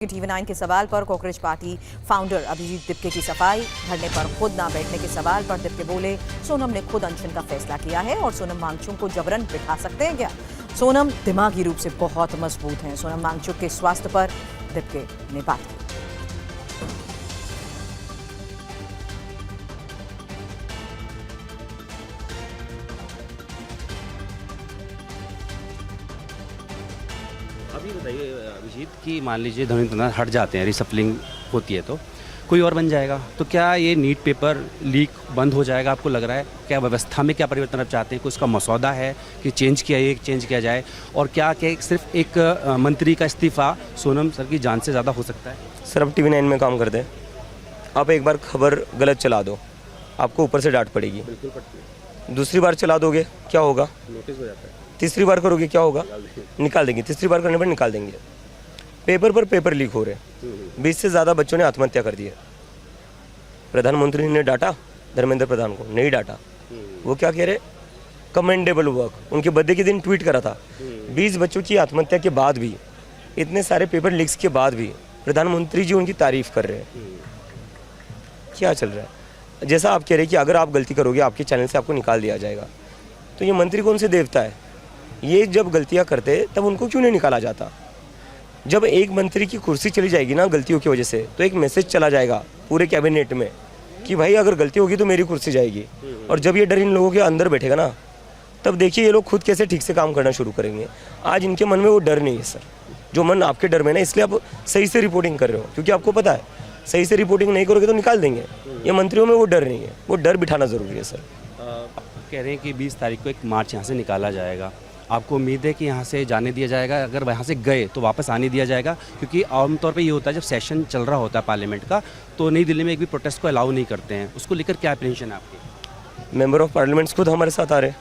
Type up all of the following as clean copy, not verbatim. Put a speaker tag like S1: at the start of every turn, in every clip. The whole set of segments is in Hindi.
S1: TV9 के सवाल पर कांग्रेस पार्टी फाउंडर अभिजीत दिप्के की सफाई। धरने पर खुद ना बैठने के सवाल पर दिप्के बोले, सोनम ने खुद अनशन का फैसला किया है और सोनम वांगचुक को जबरन बिठा सकते हैं क्या? सोनम दिमागी रूप से बहुत मजबूत हैं। सोनम वांगचुक के स्वास्थ्य पर दिप्के ने बात की।
S2: अभी बताइए अभिजीत कि मान लीजिए धर्मेंद्र हट जाते हैं, रिसफलिंग होती है तो कोई और बन जाएगा, तो क्या ये नीट पेपर लीक बंद हो जाएगा? आपको लग रहा है क्या व्यवस्था में क्या परिवर्तन आप चाहते हैं? कुछ उसका मसौदा है कि चेंज किया जाए? और क्या सिर्फ एक मंत्री का इस्तीफा सोनम सर की जान से ज़्यादा हो सकता है?
S3: सर अब TV9 में काम करते हैं, आप एक बार खबर गलत चला दो, आपको ऊपर से डांट पड़ेगी।
S2: बिल्कुल पड़ती है।
S3: दूसरी बार चला दोगे क्या होगा?
S2: नोटिस हो जाता है।
S3: तीसरी बार करोगे क्या होगा? निकाल देंगे। तीसरी बार करने पर निकाल देंगे। पेपर पर पेपर लीक हो रहे हैं। 20 से ज़्यादा बच्चों ने आत्महत्या कर दी है। प्रधानमंत्री ने डांटा धर्मेंद्र प्रधान को? नहीं डांटा। वो क्या कह रहे? Commendable work. उनके बर्थडे के दिन ट्वीट करा था। 20 बच्चों की आत्महत्या के बाद भी, इतने सारे पेपर लीक्स के बाद भी प्रधानमंत्री जी उनकी तारीफ कर रहे हैं। क्या चल रहा है? जैसा आप कह रहे हैं कि अगर आप गलती करोगे आपके चैनल से आपको निकाल दिया जाएगा, तो ये मंत्री कौन से देवता है? ये जब गलतियां करते तब उनको क्यों नहीं निकाला जाता? जब एक मंत्री की कुर्सी चली जाएगी ना गलतियों की वजह से, तो एक मैसेज चला जाएगा पूरे कैबिनेट में कि भाई अगर गलती होगी तो मेरी कुर्सी जाएगी। और जब ये डर इन लोगों के अंदर बैठेगा ना, तब देखिए ये लोग खुद कैसे ठीक से काम करना शुरू करेंगे। आज इनके मन में वो डर नहीं है सर, जो मन आपके डर में ना, इसलिए आप सही से रिपोर्टिंग कर रहे हो, क्योंकि आपको पता है सही से रिपोर्टिंग नहीं करोगे तो निकाल देंगे। ये मंत्रियों में वो डर नहीं है, वो डर बिठाना ज़रूरी है सर।
S2: कह रहे हैं कि 20 तारीख को एक मार्च यहाँ से निकाला जाएगा। आपको उम्मीद है कि यहाँ से जाने दिया जाएगा? अगर वहाँ से गए तो वापस आने दिया जाएगा? क्योंकि आमतौर पे ये होता है जब सेशन चल रहा होता है पार्लियामेंट का, तो नई दिल्ली में एक भी प्रोटेस्ट को अलाउ नहीं करते हैं। उसको लेकर क्या अप्रीहेंशन है आपकी?
S3: मेंबर ऑफ पार्लियामेंट्स खुद हमारे साथ आ रहे हैं,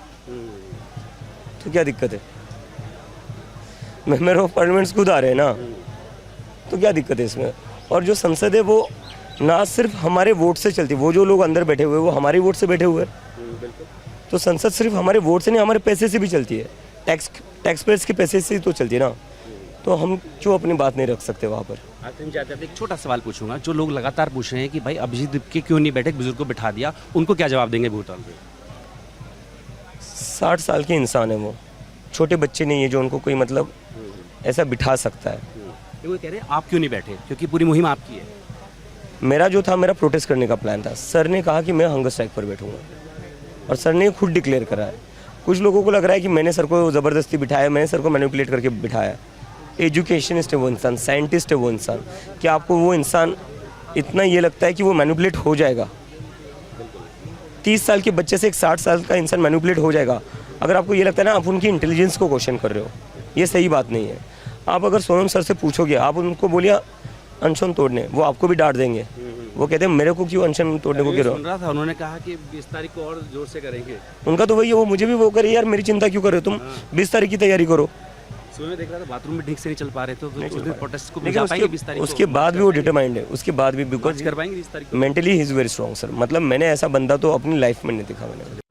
S3: तो क्या दिक्कत है? मेंबर ऑफ पार्लियामेंट्स खुद आ रहे हैं ना, तो क्या दिक्कत है इसमें? और जो संसद है वो ना सिर्फ हमारे वोट से चलती है, वो जो लोग अंदर बैठे हुए हैं वो हमारे वोट से बैठे हुए हैं। तो संसद सिर्फ हमारे वोट से नहीं, हमारे पैसे से भी चलती है। टैक्स पेयर्स के पैसे से ही तो चलती है ना, तो हम क्यों अपनी बात नहीं रख सकते वहाँ पर?
S2: एक छोटा सवाल पूछूंगा, जो लोग लगातार पूछ रहे हैं कि भाई अभिजीत दिप्के क्यों नहीं बैठे, बुजुर्ग को बिठा दिया, उनको क्या जवाब देंगे भूटान पे?
S3: 60 साल के इंसान है वो, छोटे बच्चे नहीं है जो उनको कोई मतलब ऐसा बिठा सकता है।
S2: वो कह रहे हैं आप क्यों नहीं बैठे, क्योंकि पूरी मुहिम आपकी है।
S3: मेरा जो था, मेरा प्रोटेस्ट करने का प्लान था। सर ने कहा कि मैं हंगर स्ट्राइक पर बैठूंगा, और सर ने खुद डिक्लेयर करा है। कुछ लोगों को लग रहा है कि मैंने सर को ज़बरदस्ती बिठाया, मैंने सर को मैनिपुलेट करके बिठाया। एजुकेशनिस्ट है वो इंसान, साइंटिस्ट है वो इंसान। क्या आपको वो इंसान इतना ये लगता है कि वो मैनिपुलेट हो जाएगा? 30 साल के बच्चे से एक 60 साल का इंसान मैनिपुलेट हो जाएगा? अगर आपको ये लगता है ना, आप उनकी इंटेलिजेंस को क्वेश्चन कर रहे हो, ये सही बात नहीं है। आप अगर सोनम सर से पूछोगे, आप उनको बोलिए अनशन तोड़ने, वो आपको भी डांट देंगे। वो कहते हैं मेरे को क्यों अनशन तोड़ने को कह रहे हो?
S2: सुन रहा था, उन्होंने कहा कि 20 तारीख को और जोर से करेंगे।
S3: उनका तो वही है, वो मुझे भी वो करे, यार मेरी चिंता क्यों कर रहे हो तुम? 20 तारीख की तैयारी करो।
S2: सुबह में देख रहा था बाथरूम में ठीक से नहीं चल पा रहे थे, तो प्रोटेस्ट को
S3: लेकिन
S2: पाएंगे 20 तारीख को?
S3: उसके बाद भी वो डिटरमाइंड है, उसके बाद भी, बिकॉज
S2: कर पाएंगे 20 तारीख को?
S3: Mentally he is very strong sir. मतलब मैंने ऐसा बंदा तो अपनी लाइफ में नहीं देखा मैंने।